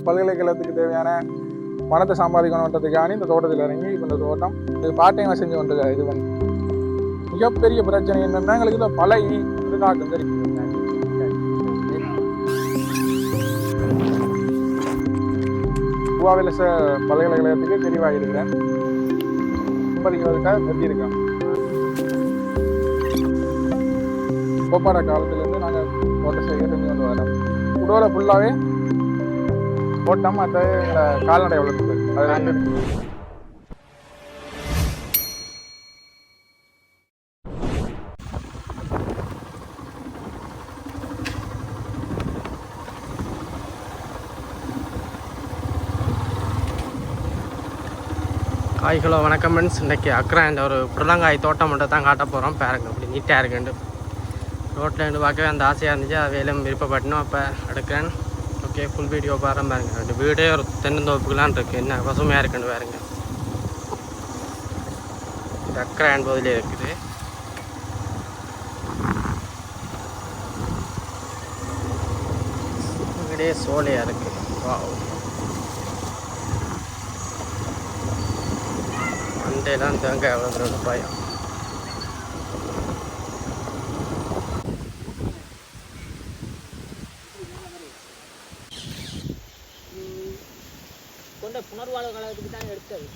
பல்கலைக்கழகத்துக்கு தேவையான பணத்தை சம்பாதிக்கணுன்றதுக்கான இந்த தோட்டத்தில் இறங்கி இப்போ இந்த தோட்டம் இது பார்ட் டைமாக செஞ்சு கொண்டிருக்காரு. இது வந்து மிகப்பெரிய பிரச்சனை என்னென்னா எங்களுக்கு இந்த பழகி இது தாக்கம் தெரியும். பூவாவிலச பல்கலைக்கழகத்துக்கு தெரிவாக இருக்கிறேன். 50 கிலோமீட்டர் வெட்டி இருக்கேன். கோப்பாட காலத்துலேருந்து நாங்கள் தோட்ட செய்ய செஞ்சு கொண்டு வரோம். உடோல ஃபுல்லாகவே தோட்டம் மற்ற எங்களை கால்நடை வளர்ப்பு அது ரெண்டு. ஹாய் ஹலோ வணக்கம் ஃப்ரெண்ட்ஸ். இன்றைக்கி அக்ராண்ட் ஒரு புடலங்காய் தோட்டம் மட்டும் தான் காட்ட போகிறோம். பாருங்க அப்படி நீட்டாக இருக்குண்டு ரோட்டில் இருந்து பார்க்கவே அந்த ஆசையாக இருந்துச்சு. வேலும் விருப்பப்பட்டணும் அப்போ எடுக்கிறேன். ஓகே, ஃபுல் வீடியோ பாருங்க. பாருங்க ரெண்டு வீடே ஒரு தென்னந்தோப்புக்கெலாம் இருக்குது. என்ன பசுமையாக இருக்குன்னு பாருங்க. இது அக்ராண்ட் பகுதியிலே இருக்குது. வீடே சோலையாக இருக்குது. வாவ், மண்டையெல்லாம் தேங்காய் எவ்வளோ பயம். கொண்ட புனர்வாழ்வு கழகத்துக்கு தான் எடுத்தது.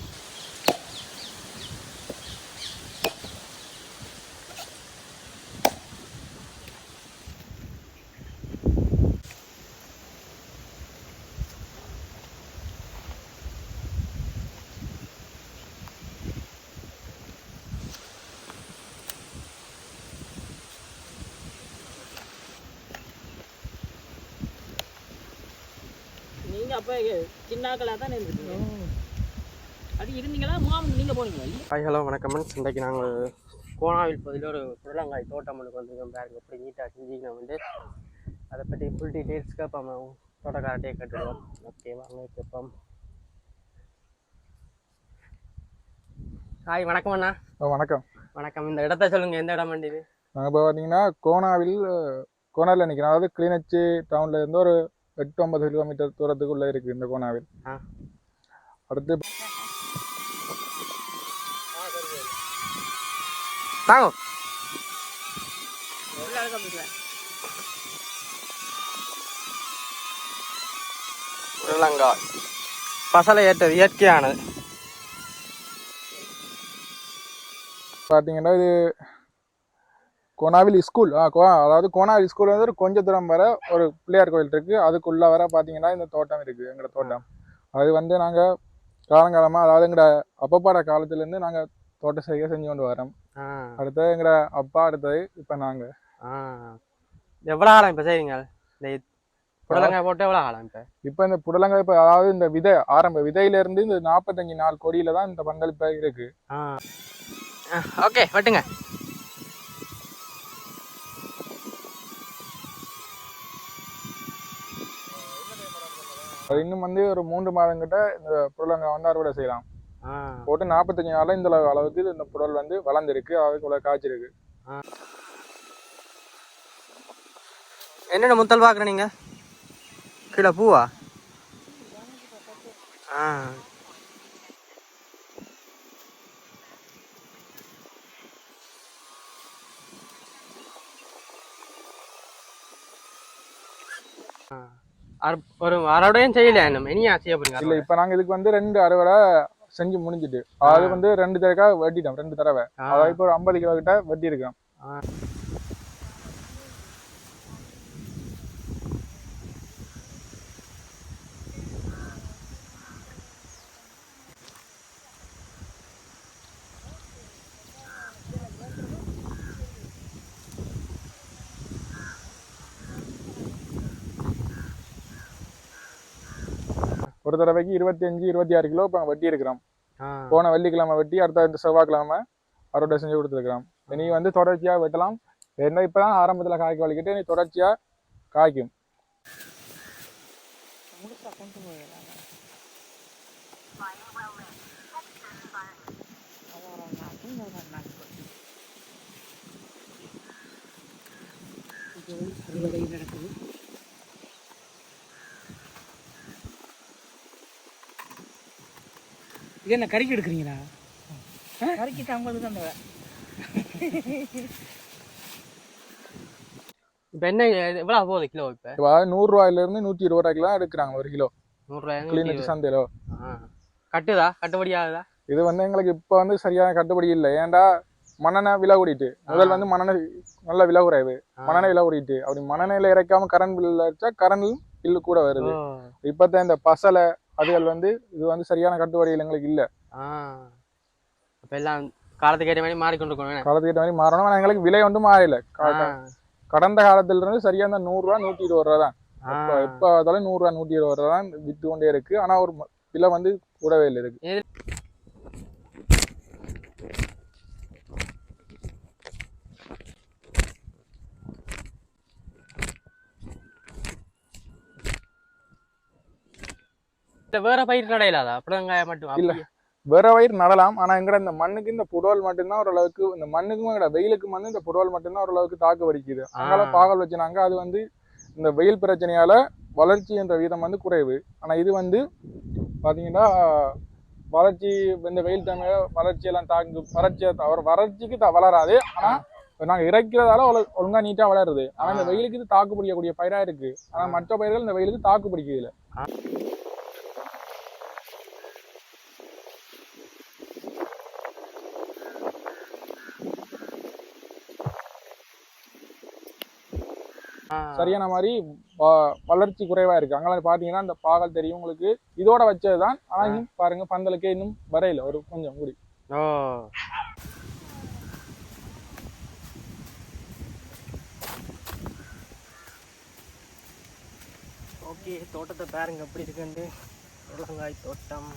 அப்போ சின்னாக்களாக தான் இருந்துருக்கீங்க. அது இருந்தீங்களா நீங்கள் போனீங்களா? ஹாய் ஹலோ வணக்கம் ஃப்ரெண்ட்ஸ். இன்றைக்கி நாங்கள் கோணாவில் பகுதியில் ஒரு புடலங்காய் தோட்டம் ஒன்று வந்துருக்கோம். பாருங்க எப்படி நீட்டாக செஞ்சுக்கணும் வந்து அதை பற்றி ஃபுல் டீட்டெயில்ஸ் கேட்போம். தோட்டக்காரட்டையே கேட்டுடுவோம். ஓகே வாங்க கேட்போம். ஹாய் வணக்கம் அண்ணா. வணக்கம். வணக்கம். இந்த இடத்த சொல்லுங்கள், எந்த இடம் வேண்டியது? நாங்கள் இப்போ பார்த்தீங்கன்னா கோணாவில் நிற்கிறோம். அதாவது கிளிநொச்சி டவுனில் இருந்து ஒரு 8-9 கிலோமீட்டர் தூரத்துக்குள்ளே இருக்குது இந்த கோணாவில். அடுத்து புடலங்காய் பசலை ஏற்றது இயற்கையானது. பார்த்தீங்கன்னா இது கோணாவில் ஸ்கூல். அதாவது கோணாவில் ஸ்கூல் வந்து ஒரு கொஞ்சம் தூரம் வர ஒரு பிள்ளையார் கோயில் இருக்குது. அதுக்குள்ளே வர பார்த்தீங்கன்னா இந்த தோட்டம் இருக்குது, எங்களோட தோட்டம். அது வந்து நாங்கள் காலங்காலமாக, அதாவது எங்களோட அப்பப்பாட காலத்துலேருந்து நாங்கள் தோட்டம் செஞ்சு கொண்டு வரோம். அடுத்தது எங்களோட அப்பா, அடுத்தது இப்போ நாங்கள். எவ்வளோ காலம் இப்போ செய்வீங்க இந்த புடலங்காய் போட்டு? எவ்வளோ காலம் இப்போ இந்த புடலங்காய் இப்போ அதாவது இந்த ஆரம்ப விதையிலேருந்து இந்த 45 நாள் கொடியில் தான் இந்த பங்களிப்பாக இருக்குது. ஓகே வெட்டுங்க. அது இன்னும் வந்து ஒரு 3 மாதம் கிட்ட இந்த புடலங்காய் வந்து அறுவடை செய்யலாம். போட்டு 45 நாளில் இந்த அளவுக்கு இந்த புடல் வந்து வளர்ந்துருக்கு. அதுக்குள்ள காய்ச்சிருக்கு. என்னென்ன முத்தல் பார்க்குற நீங்க? கீழே பூவா? ஒரு அறுவடையும் செய்யல. இனியா செய்ய போறீங்க? இல்லை, இப்போ நாங்கள் இதுக்கு வந்து 2 அறுவடை செஞ்சு முடிஞ்சிட்டு அது வந்து 2 தடவை வெட்டிட்டோம். 2 தடவை, அதாவது இப்போ ஒரு 50 கிலோ கிட்ட வெட்டி இருக்கோம். ஒரு தடவைக்கு 25-26 கிலோ இப்போ வெட்டி இருக்கிறோம். போன வெள்ளிக்கிழமை வெட்டி அடுத்த இந்த செவ்வாய்க்கிழமை அறுவடை செஞ்சு கொடுத்துருக்குறோம். நீ வந்து தொடர்ச்சியாக வெட்டலாம். என்ன இப்போ தான் ஆரம்பத்தில் காய்க்க வலிக்கிட்டு நீ தொடர்ச்சியாக காய்க்கும். அறுவடை நடக்குது. இது என்ன கறிக்கு எடுக்கிறீங்களா? கறிக்கு 50 தான் தேவை. இப்போ என்ன எவ்வளோ போகுது கிலோ? இப்போ 100 ரூபாயிலிருந்து 120 ரூபாய்க்குலாம் எடுக்கிறாங்க ஒரு கிலோ 100 ரூபாய் கிளிநொச்சி சந்தையில. கட்டுதா கட்டுப்படி ஆகுதா? இது வந்து எங்களுக்கு இப்போ வந்து சரியான கட்டுப்படி இல்லை. ஏன்டா மண்ணெண்ணெய் விலை கூடிட்டு முதல் வந்து மண்ணெண்ணெய் நல்ல விலை குறைவு, மண்ணெண்ணெய் விலை கூடிட்டு அப்படி மண்ணெண்ணெயில இறக்காம கரண்ட் பில் வச்சா கரண்ட் பில்லு கூட வருது. இப்பதான் இந்த பசலை அதுகள் வந்து இது வந்து சரியான கட்டுப்படியில் எங்களுக்கு இல்லை. இப்போ எல்லாம் காலத்துக்கு ஏற்ற மாதிரி மாறிக்கொண்டு இருக்கணும். காலத்துக்கு ஏற்ற மாதிரி மாறணும். ஆனால் எங்களுக்கு விலை ஒன்றும் மாறல. கடந்த காலத்துல இருந்து சரியா இந்த 100 ரூபா 120 ரூபா தான். எப்போ பார்த்தாலும் 100 ரூபா 120 ரூபா தான் வித்து கொண்டே இருக்கு. ஆனா ஒரு விலை வந்து கூடவே இல்லை இருக்கு. வேற பயிர் நடையிலாதா? புடலங்காய மட்டும் இல்ல, வேற பயிர் நடலாம். ஆனா எங்கட இந்த மண்ணுக்கு இந்த புடவல் மட்டும்தான் ஓரளவுக்கு, இந்த மண்ணுக்கும் எங்கட வெயிலுக்கு வந்து இந்த புடவல் மட்டும்தான் ஓரளவுக்கு தாக்கு வடிக்குது. அதனால பாகல் வச்சுனாங்க. அது வந்து இந்த வெயில் பிரச்சனையால வளர்ச்சி என்ற வீதம் வந்து குறைவு. ஆனா இது வந்து பாத்தீங்கன்னா வளர்ச்சி இந்த வெயில் தன்மையை வளர்ச்சியெல்லாம் தாங்கு, வறட்சிக்கு வளராது. ஆனா நாங்க இறைக்கிறதால ஒழுங்கா நீட்டா வளருது. ஆனா இந்த வெயிலுக்கு இது தாக்கு பிடிக்கக்கூடிய பயிரா இருக்கு. ஆனா மற்ற பயிர்கள் இந்த வெயிலுக்கு தாக்கு பிடிக்குது இல்லை. சரியான மாதிரி வளர்ச்சி குறைவா இருக்கு. அங்கெல்லாம் பாத்தீங்கன்னா இந்த பாகல் தெரியும் உங்களுக்கு, இதோட வச்சதுதான். ஆனா இன்னும் பாருங்க பந்தலுக்கே இன்னும் வரையில ஒரு கொஞ்சம் கூடி. ஓகே, தோட்டத்தை பாருங்க எப்படி இருக்குன்னு. புடலங்காய் தோட்டம்.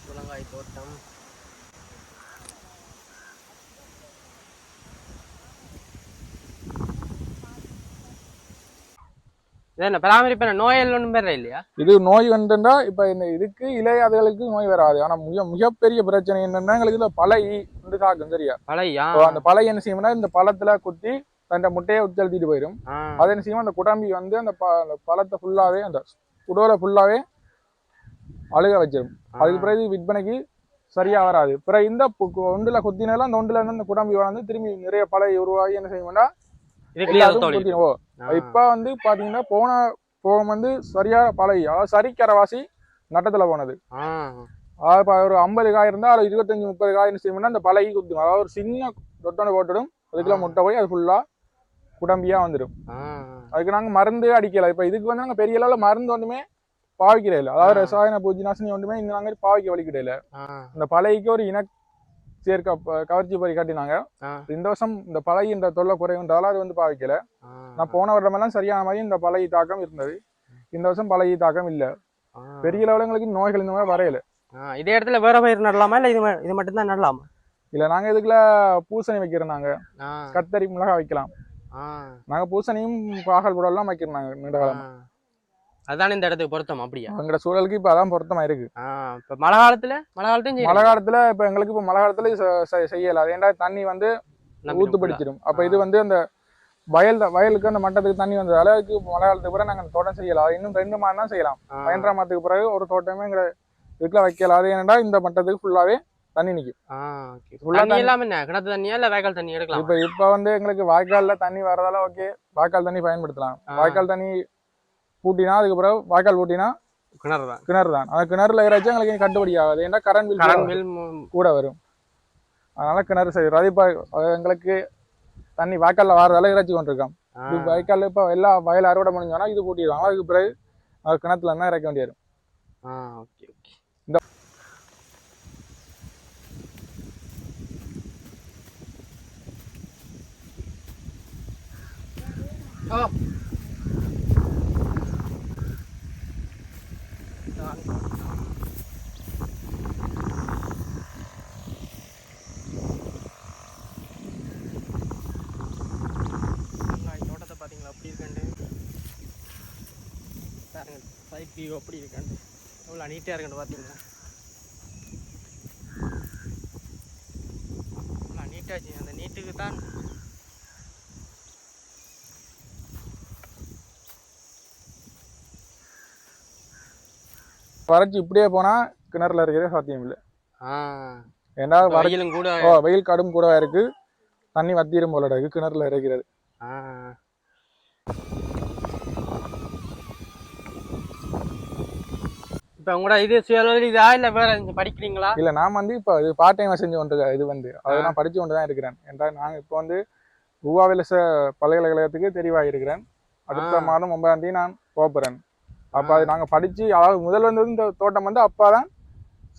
புடலங்காய் தோட்டம். என்ன பராமரிப்பு நோயல் ஒன்றும் பெற இல்லையா? இது நோய் வந்துட்டா இப்ப இந்த இதுக்கு இலையாதுகளுக்கு நோய் வராது. ஆனா மிகப்பெரிய பிரச்சனை என்னன்னா எங்களுக்கு இந்த பழை வந்து தாக்கும். சரியா? பழையா அந்த பழை என்ன செய்யும்னா இந்த பழத்துல குத்தி தன் முட்டையை உச்செலுத்திட்டு போயிடும். அது என்ன செய்யும், அந்த குடம்பி வந்து அந்த பழத்தை ஃபுல்லாவே அந்த குடோல ஃபுல்லாவே அழுக வச்சிடும். அதுக்கு பிறகு விற்பனைக்கு சரியா வராது. பிறகு இந்த ஒண்டுல குத்தினால அந்த ஒண்டுல இருந்து அந்த குடம்பி வளர்ந்து திரும்பி நிறைய பழை உருவாகி என்ன செய்யும்னா குத்திடுவோம். இப்ப வந்து பாத்தீங்கன்னா போகம் வந்து சரியா பழை, அதாவது சரிக்கரவாசி நட்டத்துல போனது. ஒரு 50 காய் இருந்தா அது 25-30 காய் என்ன செய்யணும்னா அந்த பழகி குத்தும். அதாவது ஒரு சின்ன தொட்டோன்னு போட்டுடும். அதுக்குள்ள முட்டை போய் அது ஃபுல்லா குடம்பியா வந்துடும். அதுக்கு நாங்க மருந்து அடிக்கல. இப்ப இதுக்கு வந்து நாங்க பெரிய அளவுல மருந்து ஒன்றுமே பாவிக்கிற இல்லை. அதாவது ரசாயன பூச்சி நாசினி ஒன்றுமே இந்த நாங்க பாவிக்க வலிக்கிட இல்லை. இந்த பழகிக்கு ஒரு சேர்க்க கவர்ச்சி பறி காட்டினாங்க. இந்த வருஷம் இந்த பழகின்ற தொல்லை குறைவுன்றதால அது வந்து பாவிக்கல. நான் போன வருடமெல்லாம் சரியான மாதிரி இந்த பழகி தாக்கம் இருந்தது. இந்த வருஷம் பழகி தாக்கம் இல்லை. பெரிய அளவுல எங்களுக்கு நோய்கள் இந்த மாதிரி வரையல. இதே இடத்துல வேற பயிர் நடலாமா இல்ல இது மட்டும் தான் நடலாமா? இல்ல, நாங்க இதுக்குள்ள பூசணி வைக்கிறோம். நாங்க கத்தரி மிளகாய் வைக்கலாம். நாங்க பூசணியும் பாகல் புடலாம் வைக்கிறோம். நாங்க நீண்ட காலமா அதான் இந்த இடத்துக்கு பொருத்தம். அப்படியா? எங்கட சூழலுக்கு இப்ப அதான் பொருத்தமா இருக்கு. இப்ப மழை காலத்துல இப்ப எங்களுக்கு இப்ப மழை காலத்துல செய்யல. அது ஏன்டா தண்ணி வந்து ஊத்து பிடிச்சிடும். அப்ப இது வந்து அந்த வயலுக்கு அந்த மட்டத்துக்கு தண்ணி வந்ததால அதுக்கு மழை காலத்துக்கு பிறகு நாங்க தோட்டம் செய்யலாம். அது இன்னும் 2 மாதம் தான் செய்யலாம். 5ஆம் மாதத்துக்கு பிறகு ஒரு தோட்டமே எங்க இதுக்குள்ள வைக்கலாம். அது ஏன்னா இந்த மட்டத்துக்கு ஃபுல்லாவே தண்ணி நிக்கும். கிணத்து தண்ணியா இல்ல வாய்க்கால் தண்ணி எடுக்கலாம்? இப்ப வந்து எங்களுக்கு வாய்க்கால்ல தண்ணி வர்றதால ஓகே, வாய்க்கால் தண்ணி பயன்படுத்தலாம். வாய்க்கால் தண்ணி பூட்டினா அதுக்கு பிறகு வாய்க்கால் பூட்டினா கிணறு தான். அந்த கிணறுல இறைச்சி எங்களுக்கு கட்டுப்படி ஆகாது. ஏன்னா கரண்ட் பில் கூட வரும். அதனால கிணறு செய்யறோம். அது இப்ப எங்களுக்கு தண்ணி வாய்க்கால்ல வாரதால இறைச்சி கொண்டிருக்கோம். வாய்க்கால் இப்ப எல்லா வயல் அறுவடை முடிஞ்சோன்னா இது பூட்டிடுவாங்க. அதுக்கு பிறகு கிணத்துல இருந்தா இறக்க வேண்டியது. இந்த தோட்டத்தை பாத்தீங்களா அப்படி இருக்கண்டு பாருங்க. சைட் வியூ அப்படி இருக்கண்டு எவ்வளோ நீட்டாக இருக்குன்னு பார்த்தீங்களா? நீட்டாச்சு அந்த நீட்டுக்கு தான் வறட்சி இப்படியே போனா கிணறுல இருக்கிறது சாத்தியம் இல்லை. ஏன்னா வெயிலும் கூட வெயில் கடும் கூட இருக்கு, தண்ணி வத்திரும் போல இருக்கு கிணறுல இருக்கிறது. இப்போ உங்களோட இது சுயலோதி இதா இல்லை வேற படிக்கிறீங்களா? இல்லை, நான் வந்து இப்போ இது பார்ட் டைமாக செஞ்சு கொண்டு இது வந்து அதை நான் படித்து கொண்டு தான் இருக்கிறேன். என்றால் நாங்கள் இப்போ வந்து ஊவாவிலச பல்கலைக்கழகத்துக்கு தெரிவாக இருக்கிறேன். அடுத்த மாதம் 9ஆம் தேதி நான் போகிறேன். அப்போ அது நாங்கள் படித்து, அதாவது முதல் வந்தது இந்த தோட்டம் வந்து அப்பா தான்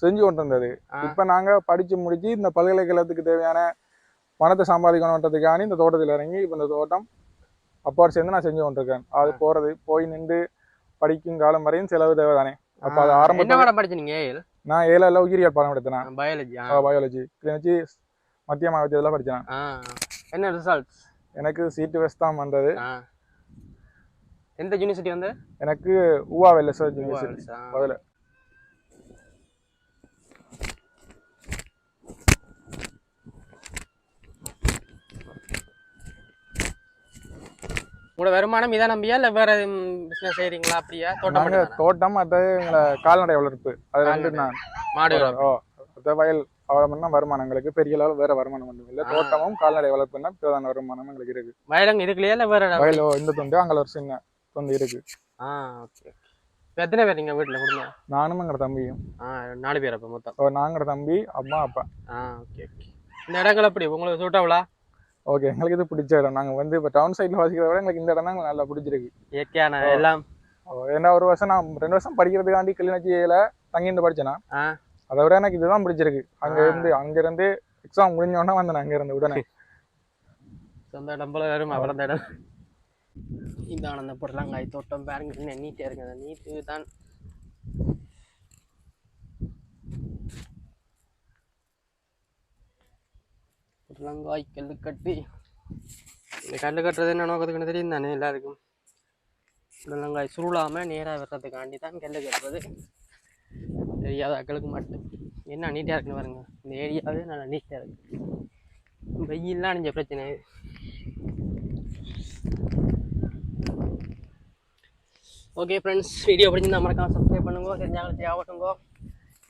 செஞ்சு கொண்டு இருந்தது. இப்போ நாங்கள் படித்து முடித்து இந்த பல்கலைக்கழகத்துக்கு தேவையான பணத்தை சம்பாதிக்கணுன்றதுக்கான இந்த தோட்டத்தில் இறங்கி இப்போ இந்த தோட்டம் அப்பாவோடு சேர்ந்து நான் செஞ்சு கொண்டிருக்கேன். அது போகிறது போய் நின்று படிக்கும் காலம் வரையும் செலவு தேவை தானே. அப்போ அது ஆரம்பத்தில் படிச்சீங்க? நான் 7ல் உயிரியல் பாடம் எடுத்தேன். பயாலஜி வச்சு மத்திய மாவட்டத்தில் படித்தேன். என்ன ரிசல்ட்ஸ்? எனக்கு சீட்டு வெஸ்ட் தான் வந்தது. எந்த யூனிவர்சிட்டி வந்து? எனக்கு ஊவா வெல்லச யூனிவர்சிட்டி பதில். உங்களோட வருமானம் இதை நம்பியா இல்லை வேற பிசினஸ் செய்றீங்களா? அப்படியா? தோட்டம் அது எங்களை கால்நடை வளர்ப்பு, அது ரெண்டு நான் மாடு வயல் அவ்வளோ வருமானம் எங்களுக்கு பெரிய அளவில் வேற வருமானம் ஒன்றும் இல்லை. தோட்டமும் கால்நடை வளர்ப்புன்னா பிரதான வருமானம் எங்களுக்கு இருக்கு. வயலங்க இதுக்குள்ளேயே இல்லை வேற வயல் இந்த தொண்டு அங்கே ஒரு சின்ன தொண்டு இருக்கு. ஓகே. எத்தனை பேர் நீங்கள் வீட்டில் குடும்பம்? நானும் எங்களோட தம்பியும். 4 பேர் அப்போ மொத்தம்? நாங்களோட தம்பி, அம்மா, அப்பா. Okay okay. இந்த இடங்கள் எப்படி உங்களுக்கு சூட்டாவளா? ஓகே, எங்களுக்கு இது பிடிச்ச இடம். நாங்கள் வந்து இப்போ டவுன் சைடில் வசிக்கிறத விட எங்களுக்கு இந்த இடம் தான் நல்லா பிடிச்சிருக்கு. இயற்கையான எல்லாம். ஏன்னா ஒரு வருஷம் நான் 2 வருஷம் படிக்கிறதுக்காண்டி கிளிநொச்சியில் தங்கிட்டு படிச்சேன்னா அதை விட எனக்கு இதுதான் பிடிச்சிருக்கு. அங்கிருந்து எக்ஸாம் முடிஞ்சோடனே வந்தேன் அங்கிருந்து உடனே. சொந்த இடம் போல வரும் அவ்வளோ இடம். இதான அந்த புடலங்காய் தோட்டம் பாருங்க, என்ன நீட்டாக இருக்கு. அந்த நீட்டு தான் புடலங்காய் கல்லுக்கட்டு. இந்த கல்லு கட்டுறது என்ன நோக்கத்துக்குன்னு தெரியும் தானே எல்லாருக்கும். புடலங்காய் சுருளாமல் நேராக வெட்டுறதுக்காண்டி தான் கல்லு கட்டுறது. தெரியாத அக்களுக்கு மட்டும். என்ன நீட்டாக இருக்குன்னு பாருங்க, இந்த ஏரியாவே நல்லா நீட்டாக இருக்கு. வெயில்லாம் அணிஞ்ச பிரச்சனை. ஓகே ஃப்ரெண்ட்ஸ், வீடியோ பிடிச்சிருந்தா மறக்காம சப்ஸ்கிரைப் பண்ணுங்க, தெரிஞ்சாங்களுக்கு ஆகட்டுங்கோ.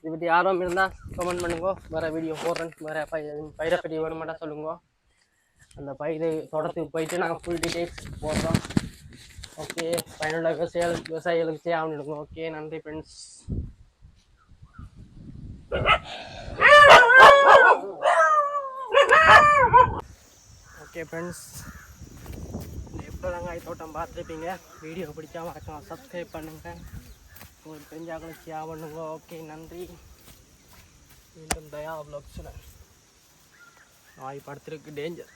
இதை பற்றி ஆர்வம் இருந்தால் கமெண்ட் பண்ணுங்க. வேறு வீடியோ போடுறேன். வேறு பயிரை பற்றி வேணுமாட்டா சொல்லுங்க. அந்த பயிர் தோட்டத்துக்கு போயிட்டு நாங்கள் ஃபுல் டீட்டெயில்ஸ் போடுறோம். ஓகே, பயனுள்ள விவசாயிகளுக்கு செய்யாமல். ஓகே, நன்றி ஃப்ரெண்ட்ஸ். ஓகே ஃப்ரெண்ட்ஸ், புடலங்காய் தோட்டம் பார்த்துருப்பீங்க. வீடியோ பிடிச்சா மறக்காம சப்ஸ்கிரைப் பண்ணுங்கள். உங்களுக்கு தெரிஞ்சாக்களும் ஷேர் பண்ணுங்க. ஓகே, நன்றி. மீண்டும் தயா வ்ளாக்ஸில் நாய் படுத்துருக்கு, டேஞ்சர்.